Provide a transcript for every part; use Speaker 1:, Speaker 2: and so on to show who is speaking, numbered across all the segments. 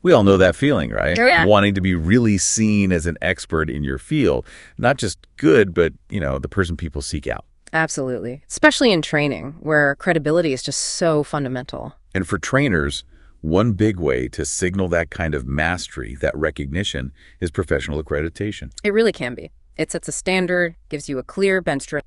Speaker 1: We all know that feeling, right?
Speaker 2: Oh, yeah.
Speaker 1: Wanting to be really seen as an expert in your field. Not just good, but, the person people seek out.
Speaker 2: Absolutely. Especially in training, where credibility is just so fundamental.
Speaker 1: And for trainers, one big way to signal that kind of mastery, that recognition, is professional accreditation.
Speaker 2: It really can be. It sets a standard, gives you a clear bench strength,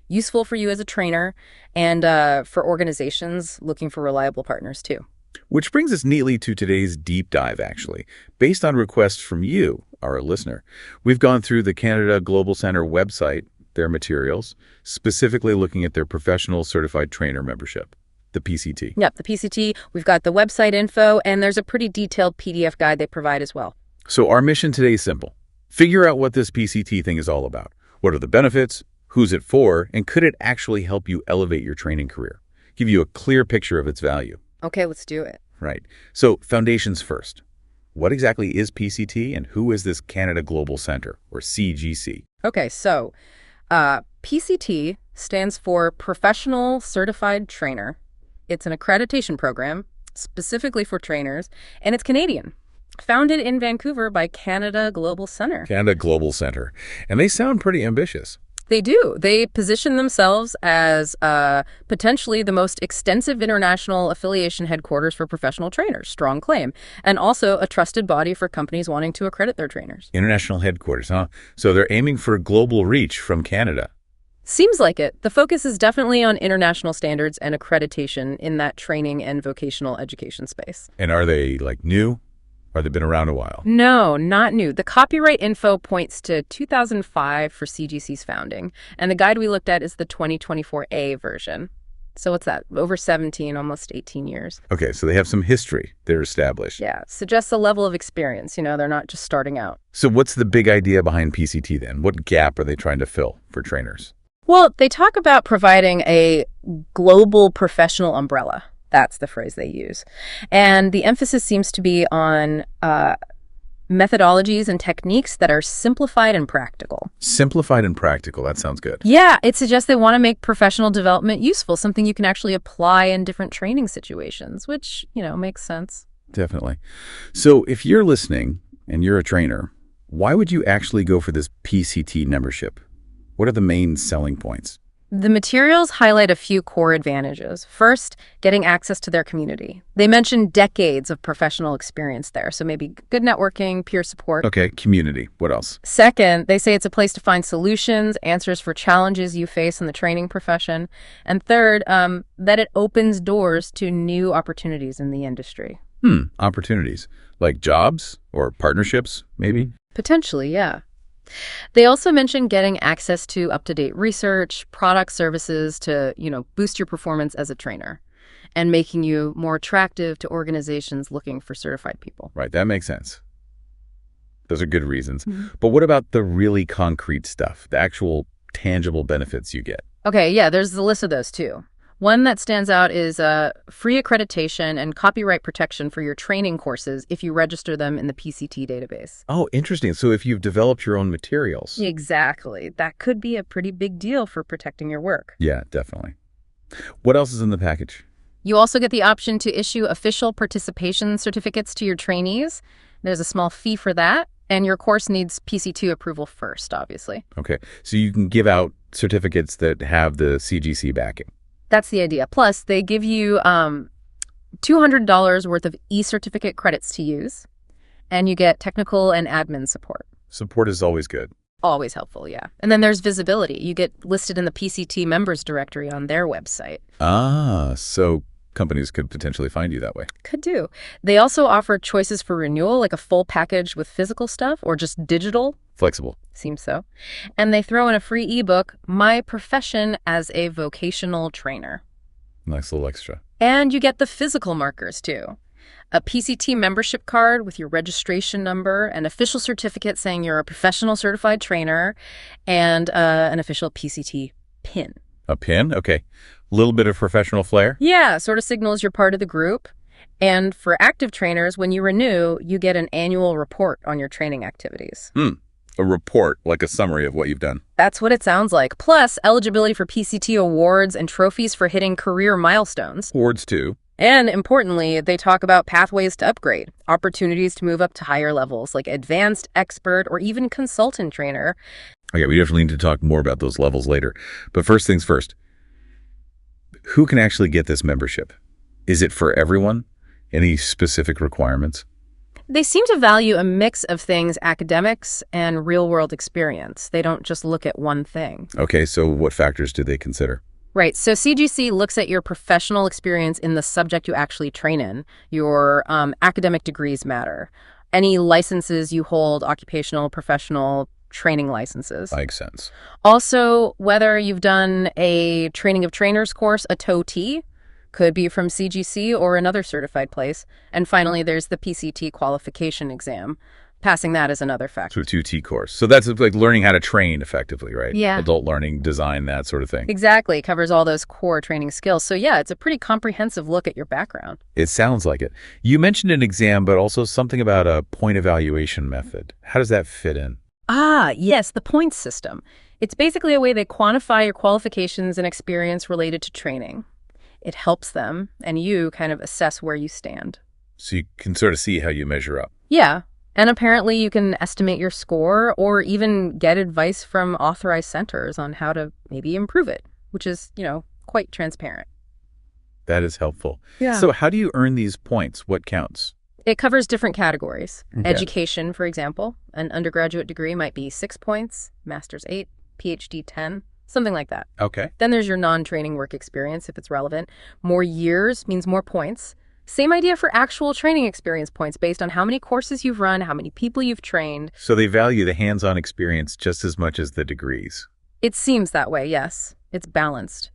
Speaker 2: useful for you as a trainer, and for organizations looking for reliable partners too.
Speaker 1: Which brings us neatly to today's deep dive, actually. Based on requests from you, our listener, we've gone through the Canada Global Centre website, their materials, specifically looking at their professional certified trainer membership, the PCT.
Speaker 2: Yep, the PCT. We've got the website info, and there's a pretty detailed PDF guide they provide as well.
Speaker 1: So our mission today is simple. Figure out what this PCT thing is all about. What are the benefits? Who's it for? And could it actually help you elevate your training career? Give you a clear picture of its value.
Speaker 2: Okay, let's do it.
Speaker 1: Right. So foundations first. What exactly is PCT and who is this Canada Global Centre, or CGC?
Speaker 2: Okay, so PCT stands for Professional Certified Trainer. It's an accreditation program specifically for trainers, and it's Canadian. Founded in Vancouver by Canada Global Centre.
Speaker 1: Canada Global Centre. And they sound pretty ambitious.
Speaker 2: They do. They position themselves as potentially the most extensive international affiliation headquarters for professional trainers. Strong claim. And also a trusted body for companies wanting to accredit their trainers.
Speaker 1: International headquarters, huh? So they're aiming for global reach from Canada.
Speaker 2: Seems like it. The focus is definitely on international standards and accreditation in that training and vocational education space.
Speaker 1: And are they, new? Or have they been around a while?
Speaker 2: No, not new. The copyright info points to 2005 for CGC's founding, and the guide we looked at is the 2024A version. So what's that? Over 17, almost 18 years.
Speaker 1: Okay, so they have some history. They're established.
Speaker 2: Yeah, suggests a level of experience. They're not just starting out.
Speaker 1: So what's the big idea behind PCT then? What gap are they trying to fill for trainers?
Speaker 2: Well, they talk about providing a global professional umbrella. That's the phrase they use. And the emphasis seems to be on methodologies and techniques that are simplified and practical.
Speaker 1: Simplified and practical. That sounds good.
Speaker 2: Yeah, it suggests they want to make professional development useful, something you can actually apply in different training situations, which, makes sense.
Speaker 1: Definitely. So if you're listening and you're a trainer, why would you actually go for this PCT membership? What are the main selling points?
Speaker 2: The materials highlight a few core advantages. First, getting access to their community. They mention decades of professional experience there, so maybe good networking, peer support.
Speaker 1: Okay, community. What else?
Speaker 2: Second, they say it's a place to find solutions, answers for challenges you face in the training profession. And third, that it opens doors to new opportunities in the industry.
Speaker 1: Opportunities. Like jobs or partnerships, maybe?
Speaker 2: Potentially, yeah. They also mention getting access to up-to-date research, product services to, boost your performance as a trainer and making you more attractive to organizations looking for certified people.
Speaker 1: Right, that makes sense. Those are good reasons. Mm-hmm. But what about the really concrete stuff, the actual tangible benefits you get?
Speaker 2: Okay, yeah, there's a list of those too. One that stands out is free accreditation and copyright protection for your training courses if you register them in the PCT database.
Speaker 1: Oh, interesting. So if you've developed your own materials.
Speaker 2: Exactly. That could be a pretty big deal for protecting your work.
Speaker 1: Yeah, definitely. What else is in the package?
Speaker 2: You also get the option to issue official participation certificates to your trainees. There's a small fee for that, and your course needs PC2 approval first, obviously.
Speaker 1: Okay. So you can give out certificates that have the CGC backing.
Speaker 2: That's the idea. Plus, they give you $200 worth of e-certificate credits to use, and you get technical and admin support.
Speaker 1: Support is always good.
Speaker 2: Always helpful, yeah. And then there's visibility. You get listed in the PCT members directory on their website.
Speaker 1: So companies could potentially find you that way.
Speaker 2: Could do. They also offer choices for renewal, like a full package with physical stuff or just digital.
Speaker 1: Flexible.
Speaker 2: Seems so. And they throw in a free ebook, My Profession as a Vocational Trainer.
Speaker 1: Nice little extra.
Speaker 2: And you get the physical markers, too. A PCT membership card with your registration number, an official certificate saying you're a professional certified trainer, and an official PCT pin.
Speaker 1: A pin? Okay. A little bit of professional flair?
Speaker 2: Yeah, sort of signals you're part of the group. And for active trainers, when you renew, you get an annual report on your training activities.
Speaker 1: A report, like a summary of what you've done.
Speaker 2: That's what it sounds like. Plus, eligibility for PCT awards and trophies for hitting career milestones.
Speaker 1: Awards, too.
Speaker 2: And importantly, they talk about pathways to upgrade, opportunities to move up to higher levels like advanced, expert, or even consultant trainer.
Speaker 1: Okay, we definitely need to talk more about those levels later. But first things first, who can actually get this membership? Is it for everyone? Any specific requirements?
Speaker 2: They seem to value a mix of things, academics and real-world experience. They don't just look at one thing.
Speaker 1: Okay, so what factors do they consider?
Speaker 2: Right. So CGC looks at your professional experience in the subject you actually train in. Your academic degrees matter. Any licenses you hold, occupational, professional, training licenses.
Speaker 1: Makes sense.
Speaker 2: Also, whether you've done a training of trainers course, a TOT, could be from CGC or another certified place. And finally, there's the PCT qualification exam. Passing that is another factor.
Speaker 1: So a 2T course. So that's like learning how to train effectively, right?
Speaker 2: Yeah.
Speaker 1: Adult learning, design, that sort of thing.
Speaker 2: Exactly. Covers all those core training skills. So yeah, it's a pretty comprehensive look at your background.
Speaker 1: It sounds like it. You mentioned an exam, but also something about a point evaluation method. How does that fit in?
Speaker 2: Ah, yes, the points system. It's basically a way they quantify your qualifications and experience related to training. It helps them and you kind of assess where you stand.
Speaker 1: So you can sort of see how you measure up.
Speaker 2: Yeah. And apparently you can estimate your score or even get advice from authorized centers on how to maybe improve it, which is, quite transparent.
Speaker 1: That is helpful.
Speaker 2: Yeah.
Speaker 1: So how do you earn these points? What counts?
Speaker 2: It covers different categories.
Speaker 1: Okay.
Speaker 2: Education, for example. An undergraduate degree might be 6 points, master's 8, PhD 10, something like that.
Speaker 1: Okay.
Speaker 2: Then there's your non-training work experience, if it's relevant. More years means more points. Same idea for actual training experience points based on how many courses you've run, how many people you've trained.
Speaker 1: So they value the hands-on experience just as much as the degrees.
Speaker 2: It seems that way, yes. It's balanced.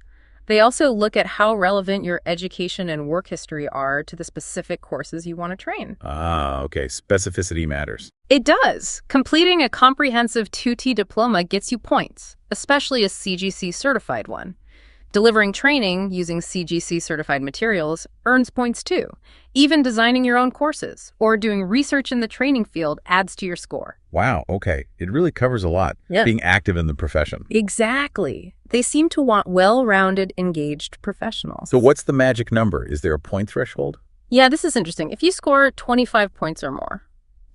Speaker 2: They also look at how relevant your education and work history are to the specific courses you want to train.
Speaker 1: Ah, okay. Specificity matters.
Speaker 2: It does. Completing a comprehensive 2T diploma gets you points, especially a CGC certified one. Delivering training using CGC certified materials earns points too. Even designing your own courses or doing research in the training field adds to your score.
Speaker 1: Wow, okay. It really covers a lot.
Speaker 2: Yeah.
Speaker 1: Being active in the profession.
Speaker 2: Exactly. They seem to want well-rounded, engaged professionals.
Speaker 1: So what's the magic number? Is there a point threshold?
Speaker 2: Yeah, this is interesting. If you score 25 points or more,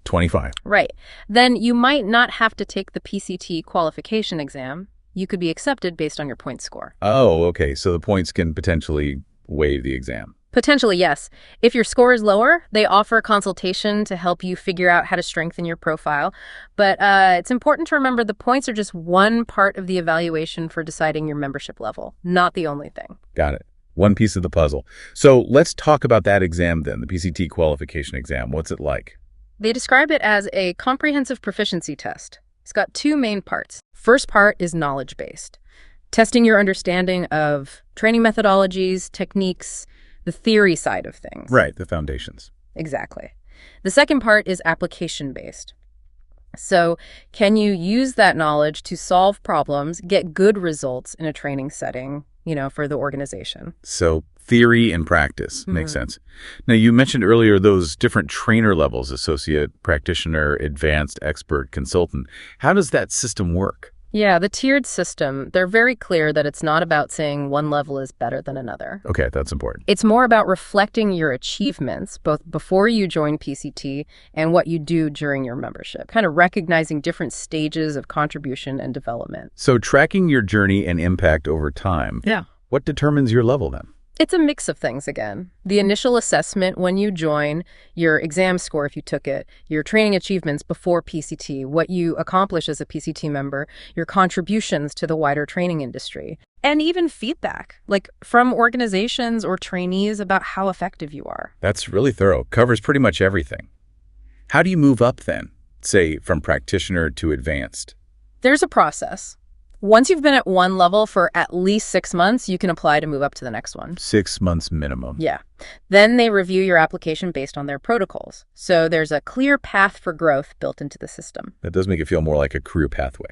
Speaker 1: 25.
Speaker 2: right, then you might not have to take the PCT qualification exam. You could be accepted based on your point score.
Speaker 1: Oh, okay. So the points can potentially waive the exam.
Speaker 2: Potentially, yes. If your score is lower, they offer a consultation to help you figure out how to strengthen your profile. But it's important to remember the points are just one part of the evaluation for deciding your membership level, not the only thing.
Speaker 1: Got it. One piece of the puzzle. So let's talk about that exam then, the PCT qualification exam. What's it like?
Speaker 2: They describe it as a comprehensive proficiency test. It's got two main parts. First part is knowledge-based, testing your understanding of training methodologies, techniques, the theory side of things.
Speaker 1: Right, the foundations.
Speaker 2: Exactly. The second part is application-based. So can you use that knowledge to solve problems, get good results in a training setting, for the organization?
Speaker 1: So theory and practice makes sense. Now, you mentioned earlier those different trainer levels, associate, practitioner, advanced, expert, consultant. How does that system work?
Speaker 2: Yeah, the tiered system, they're very clear that it's not about saying one level is better than another.
Speaker 1: Okay, that's important.
Speaker 2: It's more about reflecting your achievements, both before you join PCT and what you do during your membership, kind of recognizing different stages of contribution and development.
Speaker 1: So tracking your journey and impact over time.
Speaker 2: Yeah.
Speaker 1: What determines your level then?
Speaker 2: It's a mix of things again. The initial assessment when you join, your exam score if you took it, your training achievements before PCT, what you accomplish as a PCT member, your contributions to the wider training industry, and even feedback, like from organizations or trainees about how effective you are.
Speaker 1: That's really thorough. Covers pretty much everything. How do you move up then, say from practitioner to advanced?
Speaker 2: There's a process. Once you've been at one level for at least 6 months, you can apply to move up to the next one.
Speaker 1: 6 months minimum.
Speaker 2: Yeah. Then they review your application based on their protocols. So there's a clear path for growth built into the system.
Speaker 1: That does make it feel more like a career pathway.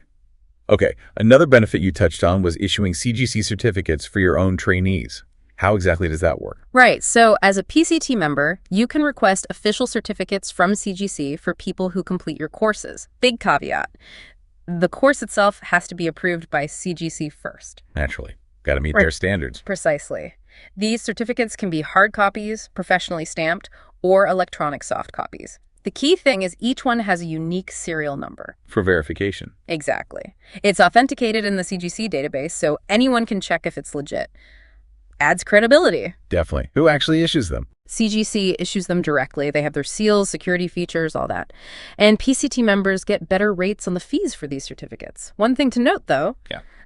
Speaker 1: Okay, another benefit you touched on was issuing CGC certificates for your own trainees. How exactly does that work?
Speaker 2: Right. So as a PCT member, you can request official certificates from CGC for people who complete your courses. Big caveat. The course itself has to be approved by CGC first.
Speaker 1: Naturally. Got to meet their standards.
Speaker 2: Precisely. These certificates can be hard copies, professionally stamped, or electronic soft copies. The key thing is each one has a unique serial number.
Speaker 1: For verification.
Speaker 2: Exactly. It's authenticated in the CGC database, so anyone can check if it's legit. Adds credibility.
Speaker 1: Definitely. Who actually issues them?
Speaker 2: CGC issues them directly. They have their seals, security features, all that. And PCT members get better rates on the fees for these certificates. One thing to note, though,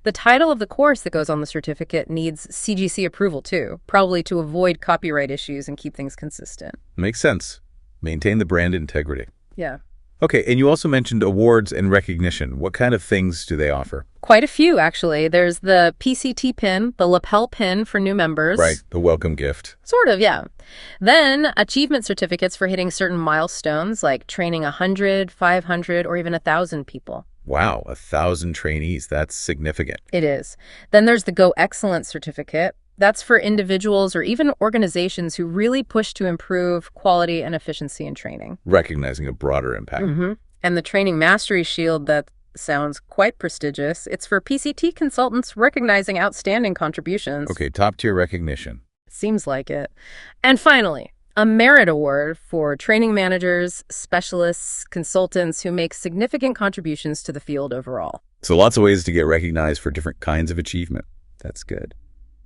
Speaker 2: the title of the course that goes on the certificate needs CGC approval, too, probably to avoid copyright issues and keep things consistent.
Speaker 1: Makes sense. Maintain the brand integrity.
Speaker 2: Yeah.
Speaker 1: Okay, and you also mentioned awards and recognition. What kind of things do they offer?
Speaker 2: Quite a few, actually. There's the PCT pin, the lapel pin for new members.
Speaker 1: Right, the welcome gift.
Speaker 2: Sort of, yeah. Then achievement certificates for hitting certain milestones, like training 100, 500, or even 1,000 people.
Speaker 1: Wow, 1,000 trainees. That's significant.
Speaker 2: It is. Then there's the Go Excellence certificate. That's for individuals or even organizations who really push to improve quality and efficiency in training.
Speaker 1: Recognizing a broader impact.
Speaker 2: And the Training Mastery Shield, that sounds quite prestigious. It's for PCT consultants recognizing outstanding contributions.
Speaker 1: Okay, top-tier recognition.
Speaker 2: Seems like it. And finally, a merit award for training managers, specialists, consultants who make significant contributions to the field overall.
Speaker 1: So lots of ways to get recognized for different kinds of achievement. That's good.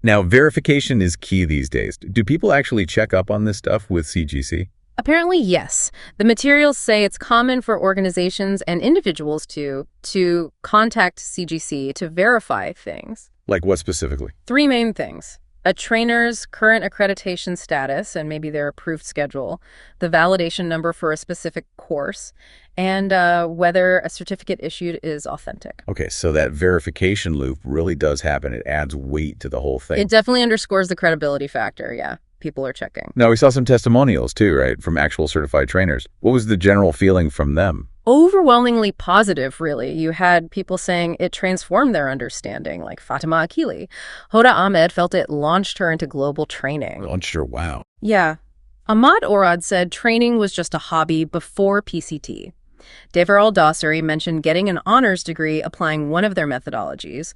Speaker 1: Now, verification is key these days. Do people actually check up on this stuff with CGC?
Speaker 2: Apparently, yes. The materials say it's common for organizations and individuals to contact CGC to verify things.
Speaker 1: Like what specifically?
Speaker 2: 3 main things. A trainer's current accreditation status and maybe their approved schedule, the validation number for a specific course, and whether a certificate issued is authentic.
Speaker 1: Okay, so that verification loop really does happen. It adds weight to the whole thing.
Speaker 2: It definitely underscores the credibility factor, yeah. People are checking.
Speaker 1: Now, we saw some testimonials too, right, from actual certified trainers. What was the general feeling from them?
Speaker 2: Overwhelmingly positive, really. You had people saying it transformed their understanding, like Fatima Akili. Hoda Ahmed felt it launched her into global training.
Speaker 1: Launched her, wow.
Speaker 2: Yeah. Ahmad Orad said training was just a hobby before PCT. Deverell Dossary mentioned getting an honors degree applying one of their methodologies.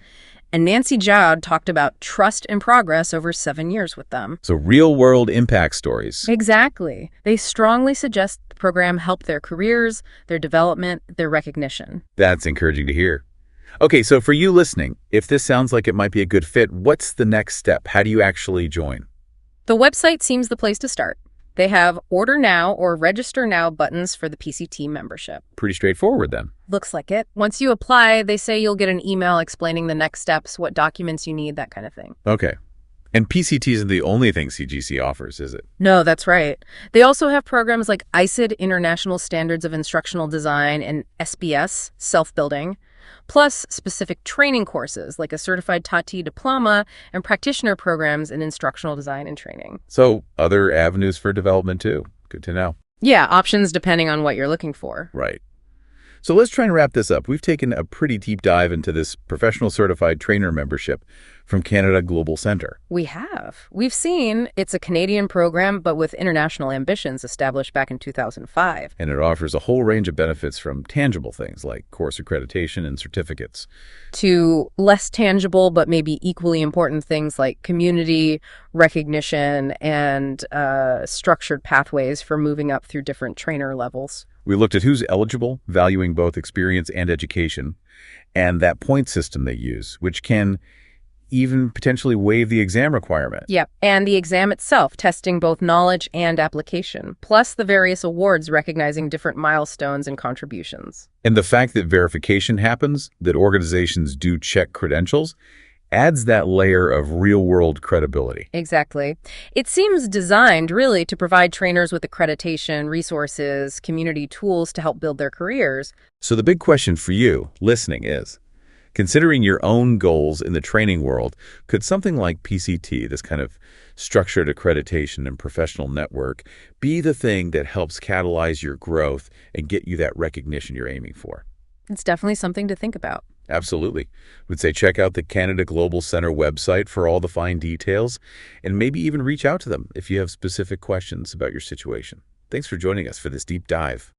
Speaker 2: And Nancy Jowd talked about trust and progress over 7 years with them.
Speaker 1: So real-world impact stories.
Speaker 2: Exactly. They strongly suggest the program helped their careers, their development, their recognition.
Speaker 1: That's encouraging to hear. Okay, so for you listening, if this sounds like it might be a good fit, what's the next step? How do you actually join?
Speaker 2: The website seems the place to start. They have Order Now or Register Now buttons for the PCT membership.
Speaker 1: Pretty straightforward then.
Speaker 2: Looks like it. Once you apply, they say you'll get an email explaining the next steps, what documents you need, that kind of thing.
Speaker 1: Okay. And PCT isn't the only thing CGC offers, is it?
Speaker 2: No, that's right. They also have programs like ICID, International Standards of Instructional Design, and SBS, Self-Building, plus specific training courses like a certified Tati diploma and practitioner programs in instructional design and training.
Speaker 1: So other avenues for development too. Good to know.
Speaker 2: Yeah, options depending on what you're looking for.
Speaker 1: Right. So let's try and wrap this up. We've taken a pretty deep dive into this professional certified trainer membership from Canada Global Centre.
Speaker 2: We have. We've seen it's a Canadian program, but with international ambitions established back in 2005.
Speaker 1: And it offers a whole range of benefits from tangible things like course accreditation and certificates
Speaker 2: to less tangible, but maybe equally important things like community recognition and structured pathways for moving up through different trainer levels.
Speaker 1: We looked at who's eligible, valuing both experience and education, and that point system they use, which can even potentially waive the exam requirement.
Speaker 2: Yep, and the exam itself, testing both knowledge and application, plus the various awards recognizing different milestones and contributions.
Speaker 1: And the fact that verification happens, that organizations do check credentials, adds that layer of real-world credibility.
Speaker 2: Exactly. It seems designed, really, to provide trainers with accreditation, resources, community tools to help build their careers.
Speaker 1: So the big question for you, listening, is, considering your own goals in the training world, could something like PCT, this kind of structured accreditation and professional network, be the thing that helps catalyze your growth and get you that recognition you're aiming for?
Speaker 2: It's definitely something to think about.
Speaker 1: Absolutely. Would say check out the Canada Global Centre website for all the fine details, and maybe even reach out to them if you have specific questions about your situation. Thanks for joining us for this deep dive.